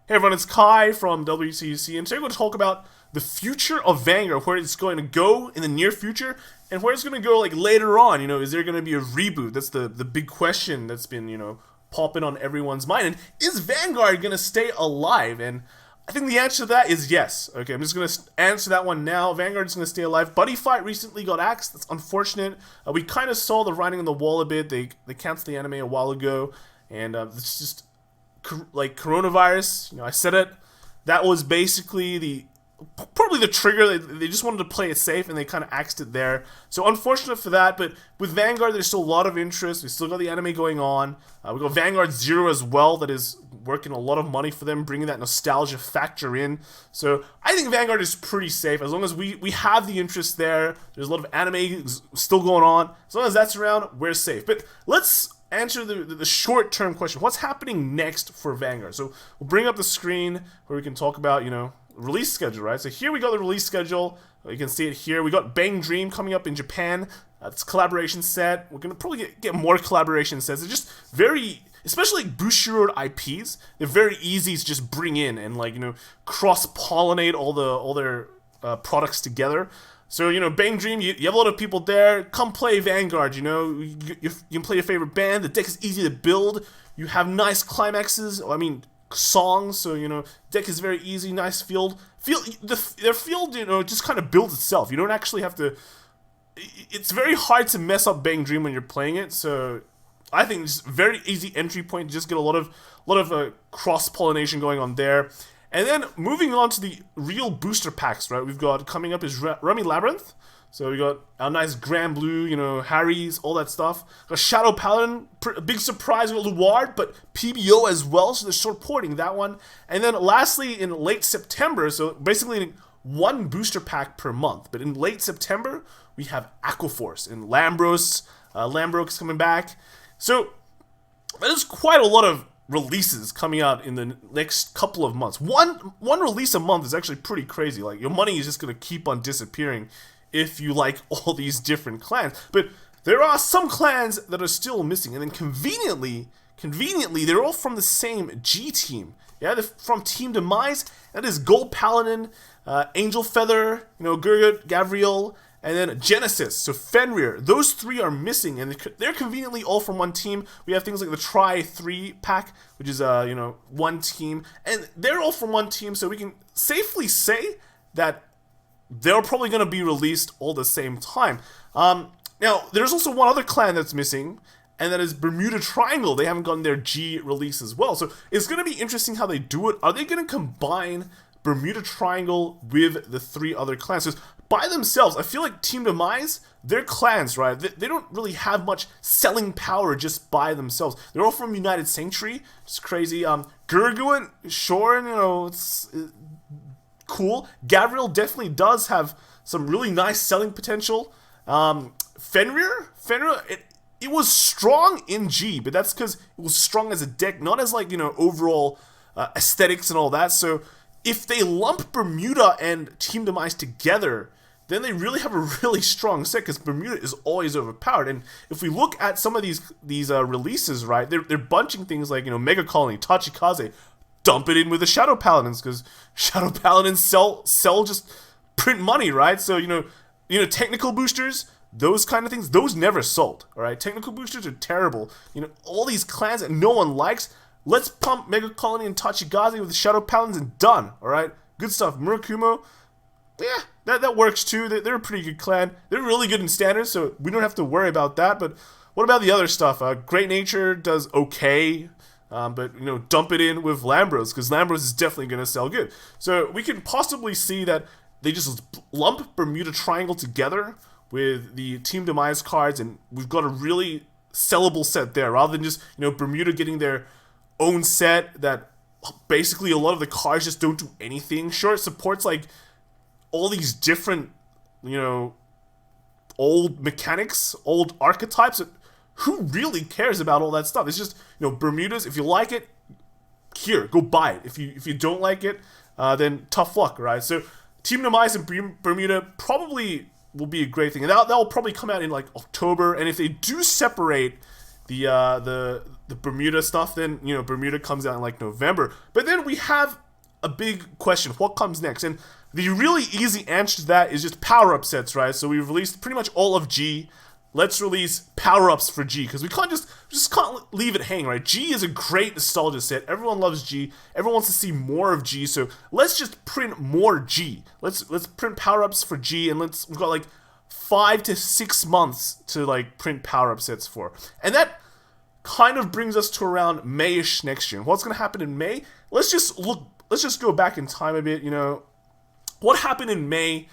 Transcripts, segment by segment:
Hey everyone, it's Kai from WCC, and today we're going to talk about the future of Vanguard, where it's going to go in the near future, and where it's going to go like later on. Is there going to be a reboot? That's the big question that's been popping on everyone's mind. And is Vanguard going to stay alive? And I think the answer to that is yes. Okay, I'm just going to answer that one now. Vanguard is going to stay alive. Buddy Fight recently got axed. That's unfortunate. We kind of saw the writing on the wall a bit. They canceled the anime a while ago, and it's just like coronavirus. I said it. That was basically probably the trigger. They just wanted to play it safe, and they kind of axed it there. So unfortunate for that. But with Vanguard, there's still a lot of interest. We still got the anime going on. We got Vanguard Zero as well. That is working a lot of money for them, bringing that nostalgia factor in. So I think Vanguard is pretty safe as long as we have the interest there. There's a lot of anime still going on. As long as that's around, we're safe. But let's answer the short-term question. What's happening next for Vanguard? So we'll bring up the screen where we can talk about, release schedule, right? So here we got the release schedule. You can see it here. We got Bang Dream coming up in Japan. It's collaboration set. We're going to probably get more collaboration sets. They're just very, especially like Bushiroad IPs, they're very easy to just bring in and cross-pollinate all their products together. So, Bang Dream, you have a lot of people there. Come play Vanguard, you can play your favorite band. The deck is easy to build. You have nice climaxes, songs. So, deck is very easy, nice field. Their field, just kind of builds itself. You don't actually have to... It's very hard to mess up Bang Dream when you're playing it, so I think it's a very easy entry point to just get a lot of cross-pollination going on there. And then moving on to the real booster packs, right? We've got coming up is Rummy Labyrinth. So we got our nice Grand Blue, Harry's, all that stuff. Got Shadow Paladin, a big surprise with Luard, but PBO as well, so they're supporting that one. And then lastly, in late September, so basically one booster pack per month, but in late September, we have Aquaforce and Lambros. Lambros coming back. So there's quite a lot of releases coming out in the next couple of months. One release a month is actually pretty crazy. Like, your money is just going to keep on disappearing if you like all these different clans. But there are some clans that are still missing, and then conveniently, they're all from the same G team. Yeah, they're from Team Demise. That is Gold Paladin, Angel Feather, Gurgut, Gavriel, and then Genesis, so Fenrir. Those three are missing, and they're conveniently all from one team. We have things like the Try 3 pack, which is, one team. And they're all from one team, so we can safely say that they're probably going to be released all the same time. Now, there's also one other clan that's missing, and that is Bermuda Triangle. They haven't gotten their G release as well. So it's going to be interesting how they do it. Are they going to combine Bermuda Triangle with the three other clans? So by themselves, I feel like Team Demise, their clans, right? They don't really have much selling power just by themselves. They're all from United Sanctuary. It's crazy. Gurguin, sure, it's cool. Gavriel definitely does have some really nice selling potential. Fenrir, it was strong in G, but that's because it was strong as a deck, not as overall aesthetics and all that. So if they lump Bermuda and Team Demise together, then they really have a really strong set, because Bermuda is always overpowered. And if we look at some of these releases, right, they're bunching things like Mega Colony, Tachikaze, dump it in with the Shadow Paladins, because Shadow Paladins sell just print money, right? So technical boosters, those kind of things, those never sold. All right, technical boosters are terrible. All these clans that no one likes. Let's pump Mega Colony and Tachikaze with the Shadow Paladins and done. All right, good stuff. Murakumo, yeah, that works too. They're a pretty good clan. They're really good in standards, so we don't have to worry about that. But what about the other stuff? Great Nature does okay, but dump it in with Lambros, because Lambros is definitely going to sell good. So we can possibly see that they just lump Bermuda Triangle together with the Team Demise cards, and we've got a really sellable set there, rather than just Bermuda getting their own set that basically a lot of the cards just don't do anything. Sure, it supports all these different old mechanics, old archetypes. Who really cares about all that stuff? It's just Bermudas. If you like it, here, go buy it. If you don't like it, then tough luck, right? So Team Demise and Bermuda probably will be a great thing, and that will probably come out in October. And if they do separate the Bermuda stuff. Then Bermuda comes out in like November. But then we have a big question: what comes next? And the really easy answer to that is just power-up sets, right? So we've released pretty much all of G. Let's release power-ups for G, because we just can't leave it hanging, right? G is a great nostalgia set. Everyone loves G. Everyone wants to see more of G. So let's just print more G. Let's print power-ups for G, and we've got like 5 to 6 months to like print power-up sets for. And that kind of brings us to around May-ish next year. And what's gonna happen in May? Let's just go back in time a bit. What happened in May?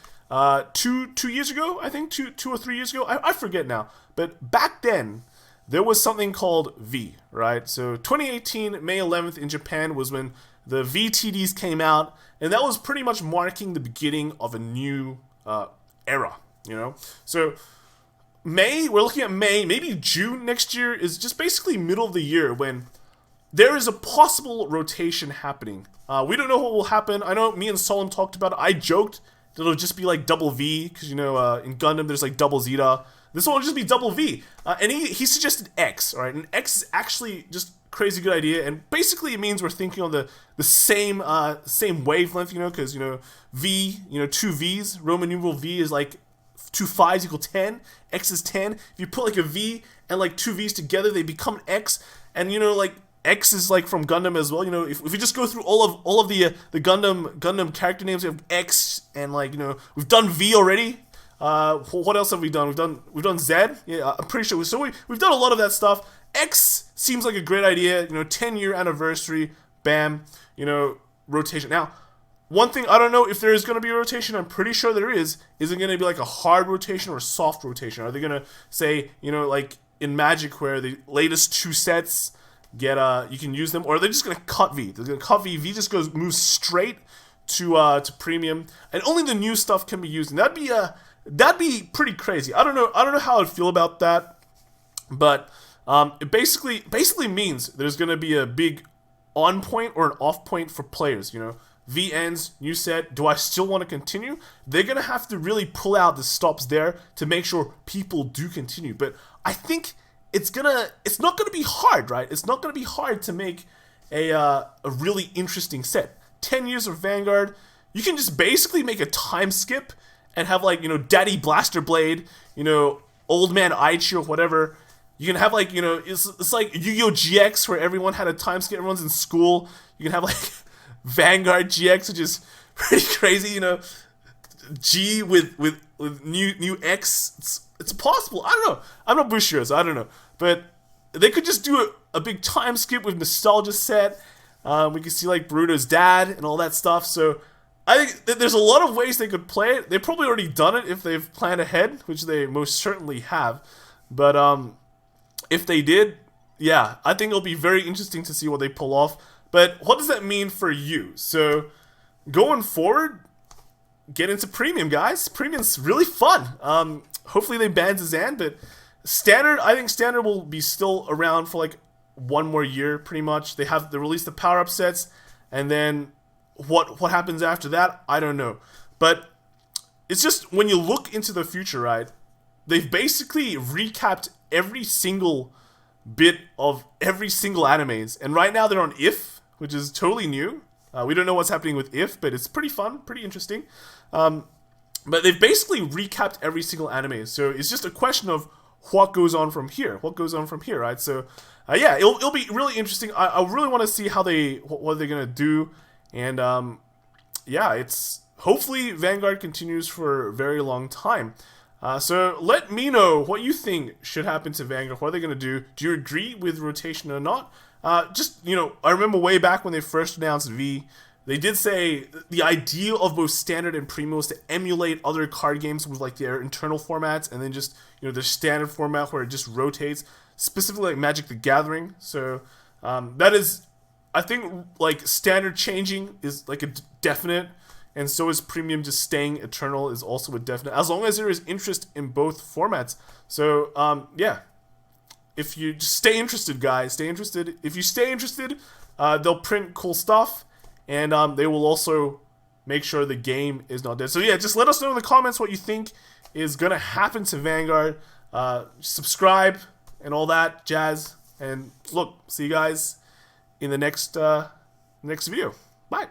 2 years ago, I think 2 or 3 years ago. I forget now. But back then, there was something called V, right? So 2018 May 11th in Japan was when the VTDs came out, and that was pretty much marking the beginning of a new era. So May, we're looking at May, maybe June next year is just basically middle of the year when there is a possible rotation happening. We don't know what will happen. I know me and Solon talked about it. I joked that it'll just be like double V, because in Gundam there's like double Zeta. This one will just be double V. And he suggested X, alright? And X is actually just crazy good idea, and basically it means we're thinking on the same wavelength, because V, 2 V's, Roman numeral V is like 2 5s equal 10, X is 10. If you put like a V and like 2 V's together, they become an X, and like X is like from Gundam as well. If we just go through all of the Gundam character names, we have X, and we've done V already. What else have we done? We've done Z. Yeah, I'm pretty sure. So we've done a lot of that stuff. X seems like a great idea. 10-year anniversary. Bam. Rotation. Now, one thing, I don't know if there is going to be a rotation. I'm pretty sure there is. Is it going to be like a hard rotation or a soft rotation? Are they going to say, like in Magic, where the latest 2 sets you can use them, or are they just gonna cut V? They're gonna cut V. V just moves straight to premium, and only the new stuff can be used. And that'd be pretty crazy. I don't know how I'd feel about that, but it basically means there's gonna be a big on point or an off point for players. V ends, new set. Do I still want to continue? They're gonna have to really pull out the stops there to make sure people do continue. But I think it's not gonna be hard, right? It's not gonna be hard to make a really interesting set. 10 years of Vanguard, you can just basically make a time skip and have like Daddy Blaster Blade, Old Man Aichi or whatever. You can have like it's like Yu-Gi-Oh GX, where everyone had a time skip. Everyone's in school. You can have like Vanguard GX, which is pretty crazy. G with new X. It's possible. I don't know. I'm not Bushido, so I don't know. But they could just do a big time skip with nostalgia set. We can see like Boruto's dad and all that stuff. So I think there's a lot of ways they could play it. They've probably already done it if they've planned ahead, which they most certainly have. But if they did, yeah, I think it'll be very interesting to see what they pull off. But what does that mean for you? So going forward, get into premium, guys. Premium's really fun. Hopefully they ban Zazan, but standard, I think standard will be still around for like 1 more year, pretty much. They release the power-up sets, and then what happens after that, I don't know. But it's just, when you look into the future, right, they've basically recapped every single bit of every single animes, and right now they're on IF, which is totally new. We don't know what's happening with IF, but it's pretty fun, pretty interesting. But they've basically recapped every single anime, so it's just a question of what goes on from here. What goes on from here, right? So, yeah, it'll be really interesting. I really want to see what they're gonna do, and yeah, it's hopefully Vanguard continues for a very long time. So let me know what you think should happen to Vanguard. What are they gonna do? Do you agree with rotation or not? Just, I remember way back when they first announced V, they did say the idea of both standard and premium was to emulate other card games with like their internal formats, and then just, their standard format where it just rotates, specifically like Magic the Gathering. So that is, I think, like standard changing is like a definite, and so is premium just staying eternal is also a definite, as long as there is interest in both formats. So yeah. If you just stay interested, guys, stay interested. If you stay interested, they'll print cool stuff, and they will also make sure the game is not dead. So yeah, just let us know in the comments what you think is gonna happen to Vanguard. Subscribe, and all that jazz. And look, see you guys in the next video. Bye.